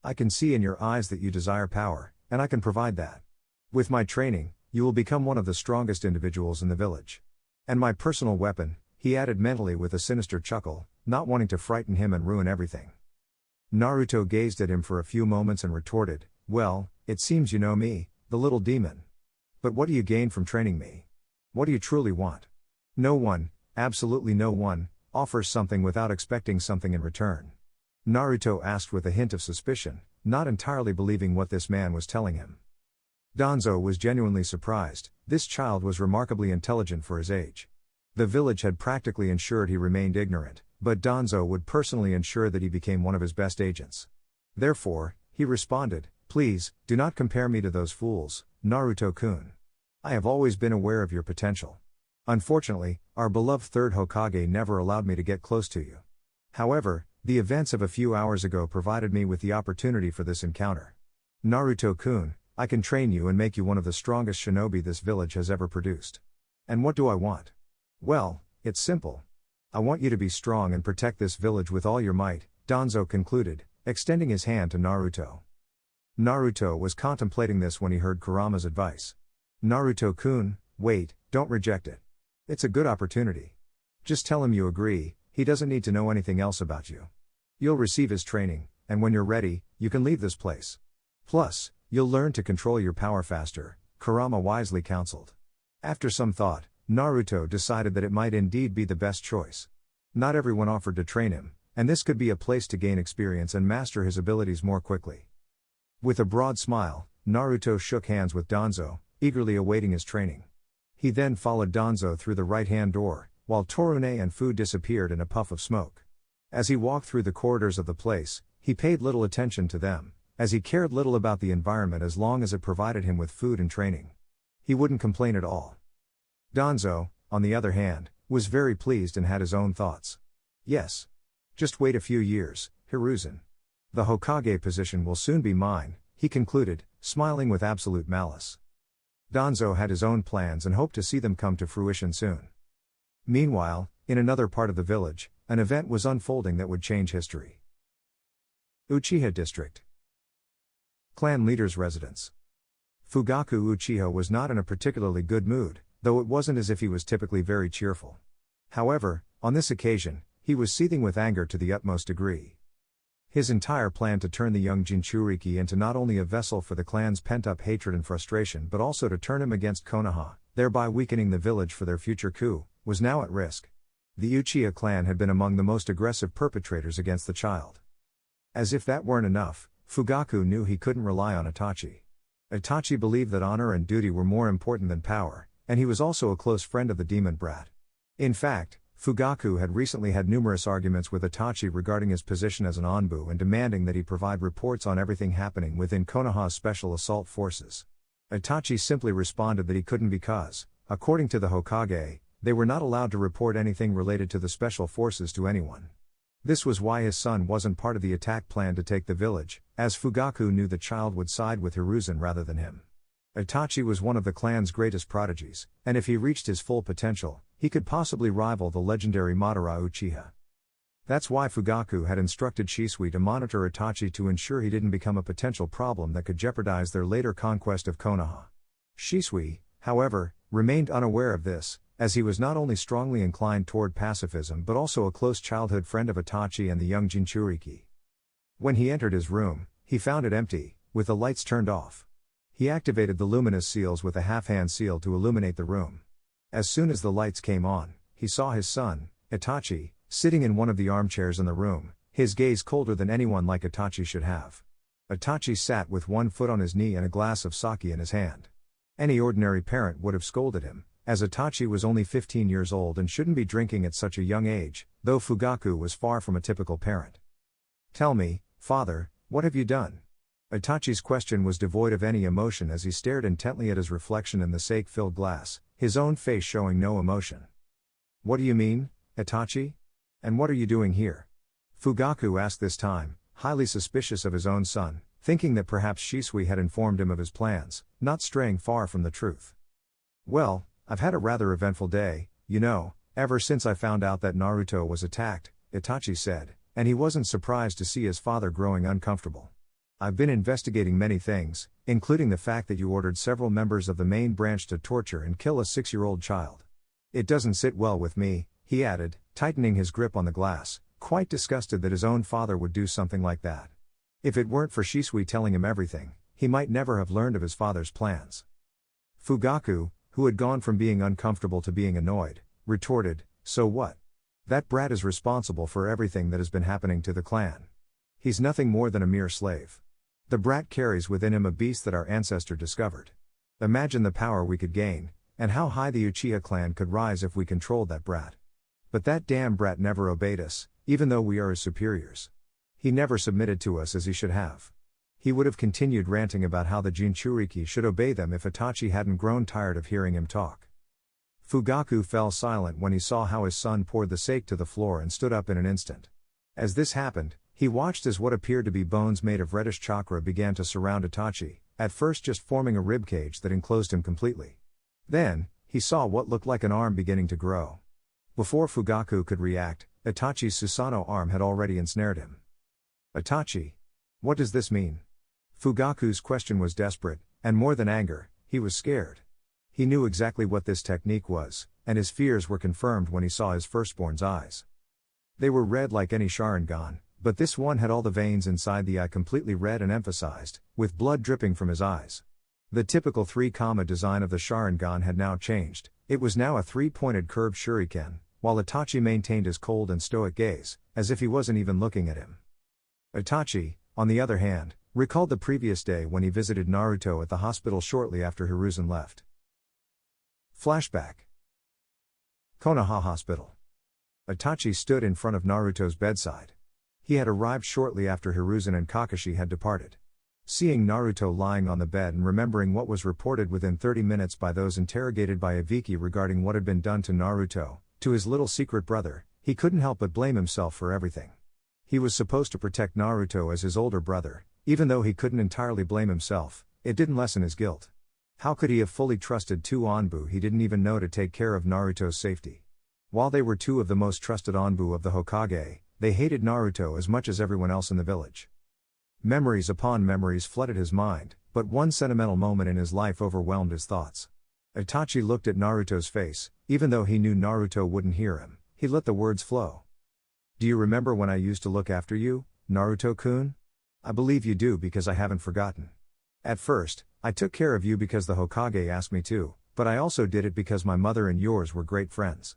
I can see in your eyes that you desire power, and I can provide that. With my training, you will become one of the strongest individuals in the village. And my personal weapon," he added mentally with a sinister chuckle, not wanting to frighten him and ruin everything. Naruto gazed at him for a few moments and retorted, "Well, it seems you know me, the little demon. But what do you gain from training me? What do you truly want?" "No one, absolutely no one, offers something without expecting something in return," Naruto asked with a hint of suspicion, not entirely believing what this man was telling him. Danzo was genuinely surprised. This child was remarkably intelligent for his age. The village had practically ensured he remained ignorant, but Danzo would personally ensure that he became one of his best agents. Therefore, he responded, "Please, do not compare me to those fools, Naruto-kun. I have always been aware of your potential. Unfortunately, our beloved third Hokage never allowed me to get close to you. However, the events of a few hours ago provided me with the opportunity for this encounter. Naruto-kun, I can train you and make you one of the strongest shinobi this village has ever produced. And what do I want? Well, it's simple. I want you to be strong and protect this village with all your might," Danzo concluded, extending his hand to Naruto. Naruto was contemplating this when he heard Kurama's advice. "Naruto-kun, wait, don't reject it. It's a good opportunity. Just tell him you agree, he doesn't need to know anything else about you. You'll receive his training, and when you're ready, you can leave this place. Plus, you'll learn to control your power faster," Kurama wisely counseled. After some thought, Naruto decided that it might indeed be the best choice. Not everyone offered to train him, and this could be a place to gain experience and master his abilities more quickly. With a broad smile, Naruto shook hands with Danzo, eagerly awaiting his training. He then followed Danzo through the right-hand door, while Torune and food disappeared in a puff of smoke. As he walked through the corridors of the place, he paid little attention to them, as he cared little about the environment as long as it provided him with food and training. He wouldn't complain at all. Danzo, on the other hand, was very pleased and had his own thoughts. "Yes. Just wait a few years, Hiruzen. The Hokage position will soon be mine," he concluded, smiling with absolute malice. Danzo had his own plans and hoped to see them come to fruition soon. Meanwhile, in another part of the village, an event was unfolding that would change history. Uchiha District. Clan leader's residence. Fugaku Uchiha was not in a particularly good mood, though it wasn't as if he was typically very cheerful. However, on this occasion, he was seething with anger to the utmost degree. His entire plan to turn the young Jinchuriki into not only a vessel for the clan's pent-up hatred and frustration but also to turn him against Konoha, thereby weakening the village for their future coup, was now at risk. The Uchiha clan had been among the most aggressive perpetrators against the child. As if that weren't enough, Fugaku knew he couldn't rely on Itachi. Itachi believed that honor and duty were more important than power, and he was also a close friend of the demon brat. In fact, Fugaku had recently had numerous arguments with Itachi regarding his position as an Anbu and demanding that he provide reports on everything happening within Konoha's special assault forces. Itachi simply responded that he couldn't because, according to the Hokage, they were not allowed to report anything related to the special forces to anyone. This was why his son wasn't part of the attack plan to take the village, as Fugaku knew the child would side with Hiruzen rather than him. Itachi was one of the clan's greatest prodigies, and if he reached his full potential, he could possibly rival the legendary Madara Uchiha. That's why Fugaku had instructed Shisui to monitor Itachi to ensure he didn't become a potential problem that could jeopardize their later conquest of Konoha. Shisui, however, remained unaware of this, as he was not only strongly inclined toward pacifism but also a close childhood friend of Itachi and the young Jinchuriki. When he entered his room, he found it empty, with the lights turned off. He activated the luminous seals with a half-hand seal to illuminate the room. As soon as the lights came on, he saw his son, Itachi, sitting in one of the armchairs in the room, his gaze colder than anyone like Itachi should have. Itachi sat with one foot on his knee and a glass of sake in his hand. Any ordinary parent would have scolded him, as Itachi was only 15 years old and shouldn't be drinking at such a young age, though Fugaku was far from a typical parent. "Tell me, father, what have you done?" Itachi's question was devoid of any emotion as he stared intently at his reflection in the sake-filled glass, his own face showing no emotion. "What do you mean, Itachi? And what are you doing here?" Fugaku asked this time, highly suspicious of his own son, thinking that perhaps Shisui had informed him of his plans, not straying far from the truth. "Well, I've had a rather eventful day, ever since I found out that Naruto was attacked," Itachi said, and he wasn't surprised to see his father growing uncomfortable. "I've been investigating many things, including the fact that you ordered several members of the main branch to torture and kill a 6-year-old child. It doesn't sit well with me," he added, tightening his grip on the glass, quite disgusted that his own father would do something like that. If it weren't for Shisui telling him everything, he might never have learned of his father's plans. Fugaku, who had gone from being uncomfortable to being annoyed, retorted, "So what? That brat is responsible for everything that has been happening to the clan. He's nothing more than a mere slave. The brat carries within him a beast that our ancestor discovered. Imagine the power we could gain, and how high the Uchiha clan could rise if we controlled that brat. But that damn brat never obeyed us, even though we are his superiors. He never submitted to us as he should have. He would have continued ranting about how the Jinchuriki should obey them if Itachi hadn't grown tired of hearing him talk." Fugaku fell silent when he saw how his son poured the sake to the floor and stood up in an instant. As this happened, he watched as what appeared to be bones made of reddish chakra began to surround Itachi, at first just forming a ribcage that enclosed him completely. Then, he saw what looked like an arm beginning to grow. Before Fugaku could react, Itachi's Susanoo arm had already ensnared him. "Itachi, what does this mean?" Fugaku's question was desperate, and more than anger, he was scared. He knew exactly what this technique was, and his fears were confirmed when he saw his firstborn's eyes. They were red like any Sharingan, but this one had all the veins inside the eye completely red and emphasized, with blood dripping from his eyes. The typical 3-comma design of the Sharingan had now changed, it was now a 3-pointed curved shuriken, while Itachi maintained his cold and stoic gaze, as if he wasn't even looking at him. Itachi, on the other hand, recalled the previous day when he visited Naruto at the hospital shortly after Hiruzen left. Flashback. Konoha Hospital. Itachi stood in front of Naruto's bedside. He had arrived shortly after Hiruzen and Kakashi had departed. Seeing Naruto lying on the bed and remembering what was reported within 30 minutes by those interrogated by Ibiki regarding what had been done to Naruto, to his little secret brother, he couldn't help but blame himself for everything. He was supposed to protect Naruto as his older brother. Even though he couldn't entirely blame himself, it didn't lessen his guilt. How could he have fully trusted two Anbu he didn't even know to take care of Naruto's safety? While they were two of the most trusted Anbu of the Hokage, they hated Naruto as much as everyone else in the village. Memories upon memories flooded his mind, but one sentimental moment in his life overwhelmed his thoughts. Itachi looked at Naruto's face, even though he knew Naruto wouldn't hear him, he let the words flow. "Do you remember when I used to look after you, Naruto-kun? I believe you do because I haven't forgotten. At first, I took care of you because the Hokage asked me to, but I also did it because my mother and yours were great friends.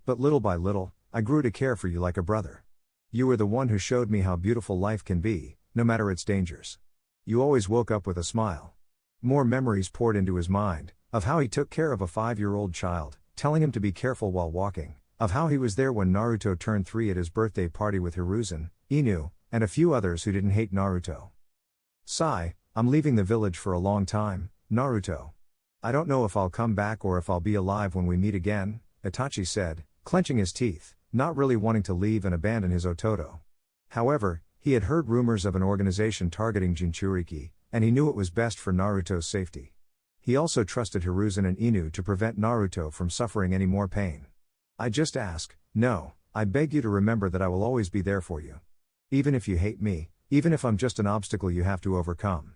But little by little, I grew to care for you like a brother. You were the one who showed me how beautiful life can be, no matter its dangers. You always woke up with a smile." More memories poured into his mind, of how he took care of a 5-year-old child, telling him to be careful while walking, of how he was there when Naruto turned 3 at his birthday party with Hiruzen, Inu, and a few others who didn't hate Naruto. "Sigh, I'm leaving the village for a long time, Naruto. I don't know if I'll come back or if I'll be alive when we meet again," Itachi said, clenching his teeth, not really wanting to leave and abandon his Ototo. However, he had heard rumors of an organization targeting Jinchuriki, and he knew it was best for Naruto's safety. He also trusted Hiruzen and Inu to prevent Naruto from suffering any more pain. "I just ask, no, I beg you to remember that I will always be there for you. Even if you hate me, even if I'm just an obstacle you have to overcome."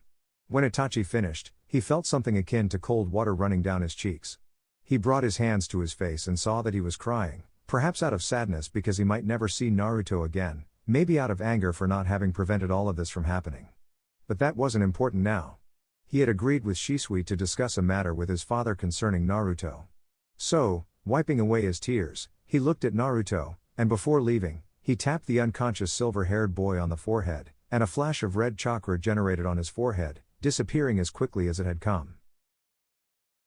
When Itachi finished, he felt something akin to cold water running down his cheeks. He brought his hands to his face and saw that he was crying, perhaps out of sadness because he might never see Naruto again, maybe out of anger for not having prevented all of this from happening. But that wasn't important now. He had agreed with Shisui to discuss a matter with his father concerning Naruto. So, wiping away his tears, he looked at Naruto, and before leaving, he tapped the unconscious silver-haired boy on the forehead, and a flash of red chakra generated on his forehead, disappearing as quickly as it had come.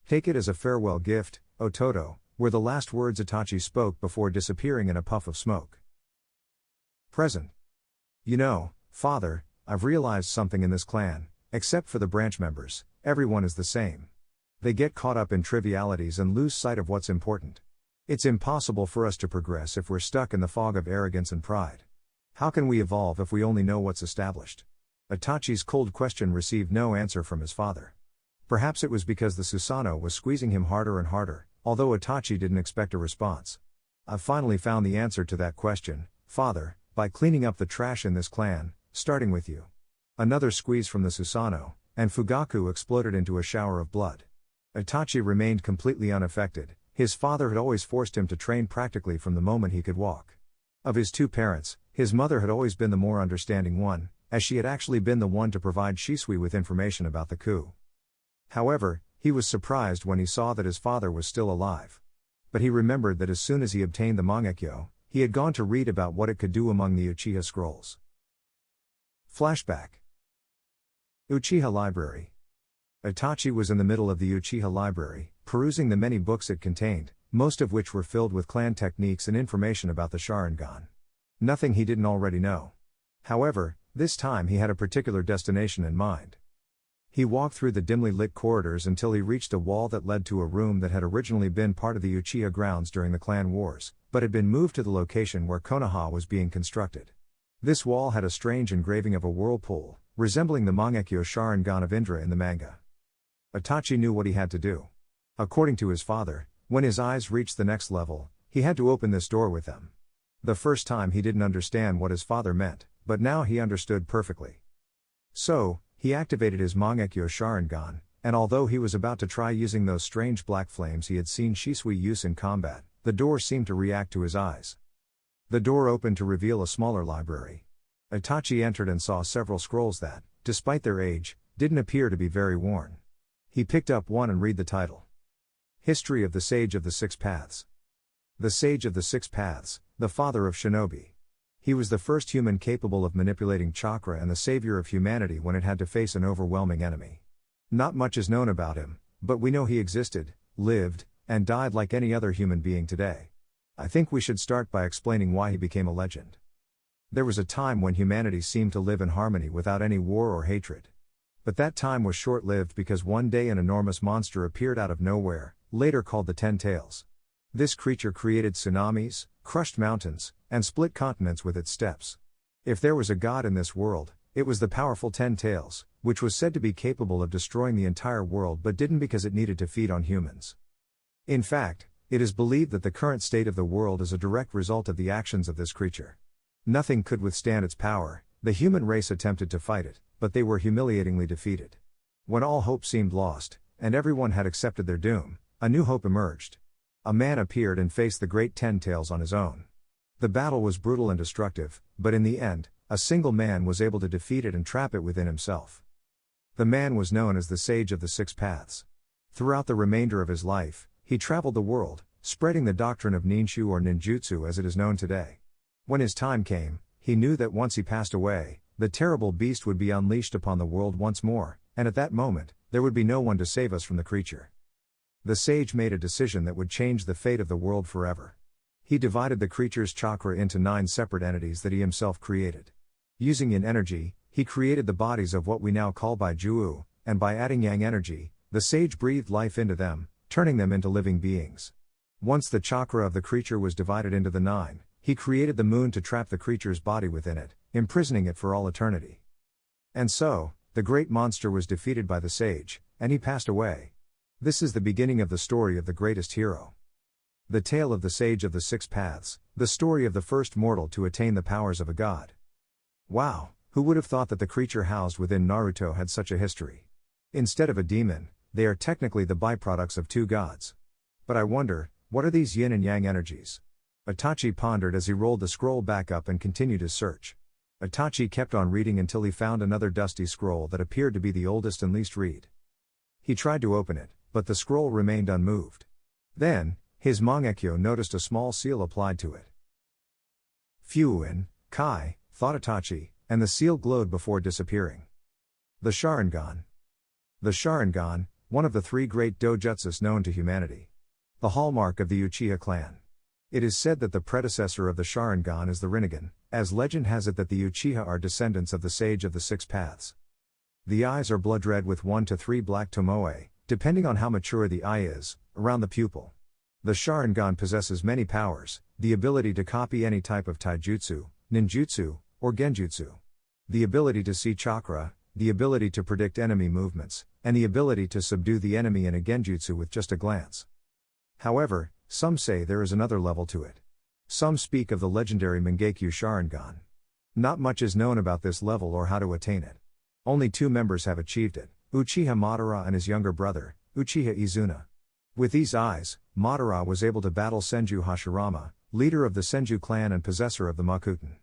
"Take it as a farewell gift, Ototo," were the last words Itachi spoke before disappearing in a puff of smoke. Present. "You know, father, I've realized something in this clan, except for the branch members, everyone is the same. They get caught up in trivialities and lose sight of what's important. It's impossible for us to progress if we're stuck in the fog of arrogance and pride. How can we evolve if we only know what's established?" Itachi's cold question received no answer from his father. Perhaps it was because the Susanoo was squeezing him harder and harder, although Itachi didn't expect a response. "I've finally found the answer to that question, father, by cleaning up the trash in this clan, starting with you." Another squeeze from the Susanoo, and Fugaku exploded into a shower of blood. Itachi remained completely unaffected. His father had always forced him to train practically from the moment he could walk. Of his two parents, his mother had always been the more understanding one, as she had actually been the one to provide Shisui with information about the coup. However, he was surprised when he saw that his father was still alive. But he remembered that as soon as he obtained the Mangekyo, he had gone to read about what it could do among the Uchiha scrolls. Flashback. Uchiha Library. Itachi was in the middle of the Uchiha Library, perusing the many books it contained, most of which were filled with clan techniques and information about the Sharingan. Nothing he didn't already know. However, this time he had a particular destination in mind. He walked through the dimly lit corridors until he reached a wall that led to a room that had originally been part of the Uchiha grounds during the clan wars, but had been moved to the location where Konoha was being constructed. This wall had a strange engraving of a whirlpool, resembling the Mangekyo Sharingan of Indra in the manga. Itachi knew what he had to do. According to his father, when his eyes reached the next level, he had to open this door with them. The first time he didn't understand what his father meant, but now he understood perfectly. So, he activated his Mangekyo Sharingan, and although he was about to try using those strange black flames he had seen Shisui use in combat, the door seemed to react to his eyes. The door opened to reveal a smaller library. Itachi entered and saw several scrolls that, despite their age, didn't appear to be very worn. He picked up one and read the title. History of the Sage of the Six Paths. The Sage of the Six Paths, the father of shinobi. He was the first human capable of manipulating chakra and the savior of humanity when it had to face an overwhelming enemy. Not much is known about him, but we know he existed, lived, and died like any other human being today. I think we should start by explaining why he became a legend. There was a time when humanity seemed to live in harmony without any war or hatred. But that time was short-lived because one day an enormous monster appeared out of nowhere, later called the Ten Tails. This creature created tsunamis, crushed mountains, and split continents with its steps. If there was a god in this world, it was the powerful Ten Tails, which was said to be capable of destroying the entire world but didn't because it needed to feed on humans. In fact, it is believed that the current state of the world is a direct result of the actions of this creature. Nothing could withstand its power. The human race attempted to fight it, but they were humiliatingly defeated. When all hope seemed lost, and everyone had accepted their doom, a new hope emerged. A man appeared and faced the great Ten Tails on his own. The battle was brutal and destructive, but in the end, a single man was able to defeat it and trap it within himself. The man was known as the Sage of the Six Paths. Throughout the remainder of his life, he traveled the world, spreading the doctrine of ninshu or ninjutsu as it is known today. When his time came, he knew that once he passed away, the terrible beast would be unleashed upon the world once more, and at that moment, there would be no one to save us from the creature. The sage made a decision that would change the fate of the world forever. He divided the creature's chakra into 9 separate entities that he himself created. Using yin energy, he created the bodies of what we now call Baiju, and by adding yang energy, the sage breathed life into them, turning them into living beings. Once the chakra of the creature was divided into the 9, he created the moon to trap the creature's body within it, imprisoning it for all eternity. And so, the great monster was defeated by the sage, and he passed away. This is the beginning of the story of the greatest hero. The Tale of the Sage of the Six Paths, the story of the first mortal to attain the powers of a god. Wow, who would have thought that the creature housed within Naruto had such a history? Instead of a demon, they are technically the byproducts of two gods. But I wonder, what are these yin and yang energies? Itachi pondered as he rolled the scroll back up and continued his search. Itachi kept on reading until he found another dusty scroll that appeared to be the oldest and least read. He tried to open it, but the scroll remained unmoved. Then, his Mangekyo noticed a small seal applied to it. Fuin, Kai, thought Itachi, and the seal glowed before disappearing. The Sharingan. The Sharingan, one of the three great dojutsus known to humanity. The hallmark of the Uchiha clan. It is said that the predecessor of the Sharingan is the Rinnegan, as legend has it that the Uchiha are descendants of the Sage of the Six Paths. The eyes are blood red with 1 to 3 black tomoe, depending on how mature the eye is, around the pupil. The Sharingan possesses many powers, the ability to copy any type of taijutsu, ninjutsu, or genjutsu. The ability to see chakra, the ability to predict enemy movements, and the ability to subdue the enemy in a genjutsu with just a glance. However, some say there is another level to it. Some speak of the legendary Mangekyo Sharingan. Not much is known about this level or how to attain it. Only 2 members have achieved it, Uchiha Madara and his younger brother, Uchiha Izuna. With these eyes, Madara was able to battle Senju Hashirama, leader of the Senju clan and possessor of the Makuten.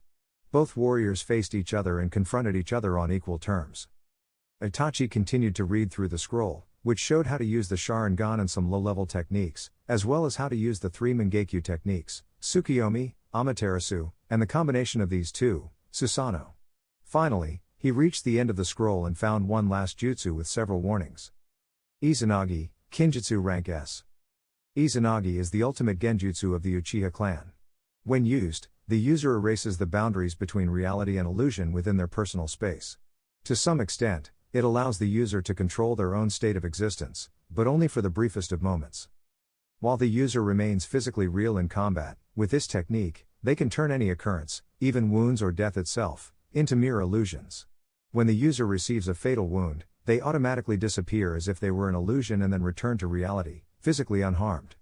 Both warriors faced each other and confronted each other on equal terms. Itachi continued to read through the scroll, which showed how to use the Sharingan and some low-level techniques, as well as how to use the 3 Mangekyo techniques, Tsukiyomi, Amaterasu, and the combination of these 2, Susanoo. Finally, he reached the end of the scroll and found one last jutsu with several warnings. Izanagi, Kinjutsu Rank S. Izanagi is the ultimate genjutsu of the Uchiha clan. When used, the user erases the boundaries between reality and illusion within their personal space. To some extent, it allows the user to control their own state of existence, but only for the briefest of moments. While the user remains physically real in combat, with this technique, they can turn any occurrence, even wounds or death itself, into mere illusions. When the user receives a fatal wound, they automatically disappear as if they were an illusion and then return to reality, physically unharmed.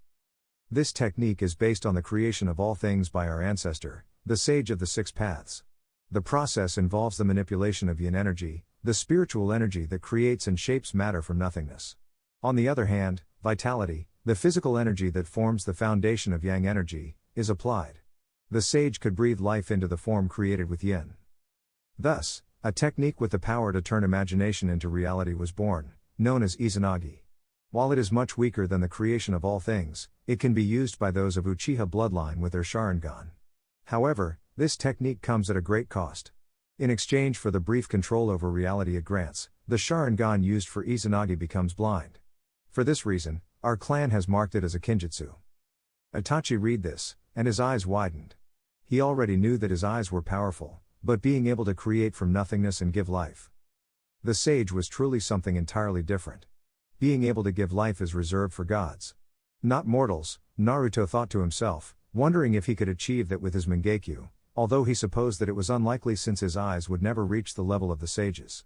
This technique is based on the creation of all things by our ancestor, the Sage of the Six Paths. The process involves the manipulation of yin energy, the spiritual energy that creates and shapes matter from nothingness. On the other hand, vitality, the physical energy that forms the foundation of yang energy, is applied. The sage could breathe life into the form created with yin. Thus, a technique with the power to turn imagination into reality was born, known as Izanagi. While it is much weaker than the creation of all things, it can be used by those of Uchiha bloodline with their Sharingan. However, this technique comes at a great cost. In exchange for the brief control over reality it grants, the Sharingan used for Izanagi becomes blind. For this reason, our clan has marked it as a kinjutsu. Itachi read this, and his eyes widened. He already knew that his eyes were powerful, but being able to create from nothingness and give life. The sage was truly something entirely different. Being able to give life is reserved for gods. Not mortals, Naruto thought to himself, wondering if he could achieve that with his Mangekyo, although he supposed that it was unlikely since his eyes would never reach the level of the sages.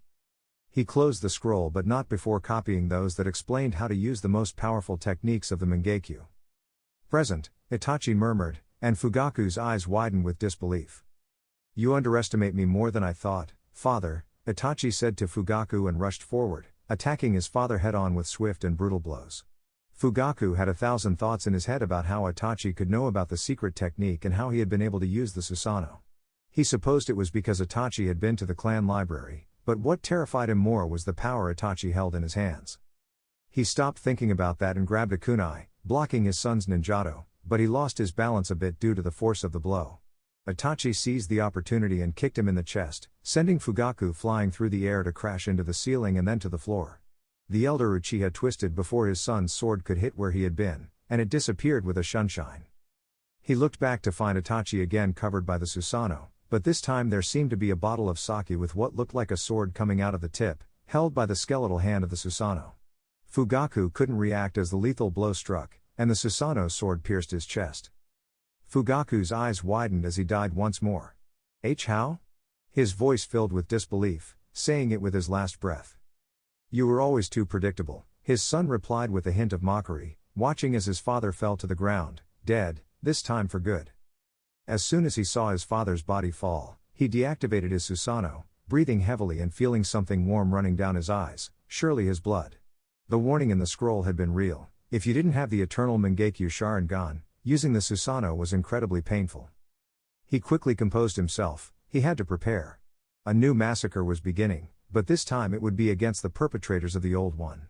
He closed the scroll but not before copying those that explained how to use the most powerful techniques of the Mangekyo. Present, Itachi murmured, and Fugaku's eyes widened with disbelief. "You underestimate me more than I thought, father," Itachi said to Fugaku and rushed forward, attacking his father head-on with swift and brutal blows. Fugaku had 1,000 thoughts in his head about how Itachi could know about the secret technique and how he had been able to use the Susanoo. He supposed it was because Itachi had been to the clan library, but what terrified him more was the power Itachi held in his hands. He stopped thinking about that and grabbed a kunai, blocking his son's ninjato, but he lost his balance a bit due to the force of the blow. Itachi seized the opportunity and kicked him in the chest, sending Fugaku flying through the air to crash into the ceiling and then to the floor. The elder Uchiha twisted before his son's sword could hit where he had been, and it disappeared with a shunshine. He looked back to find Itachi again covered by the Susanoo, but this time there seemed to be a bottle of sake with what looked like a sword coming out of the tip, held by the skeletal hand of the Susanoo. Fugaku couldn't react as the lethal blow struck, and the Susanoo's sword pierced his chest. Fugaku's eyes widened as he died once more. How? His voice filled with disbelief, saying it with his last breath. "You were always too predictable," his son replied with a hint of mockery, watching as his father fell to the ground, dead, this time for good. As soon as he saw his father's body fall, he deactivated his Susanoo, breathing heavily and feeling something warm running down his eyes, surely his blood. The warning in the scroll had been real: if you didn't have the eternal Mangekyo Sharingan, using the Susanoo was incredibly painful. He quickly composed himself. He had to prepare. A new massacre was beginning, but this time it would be against the perpetrators of the old one.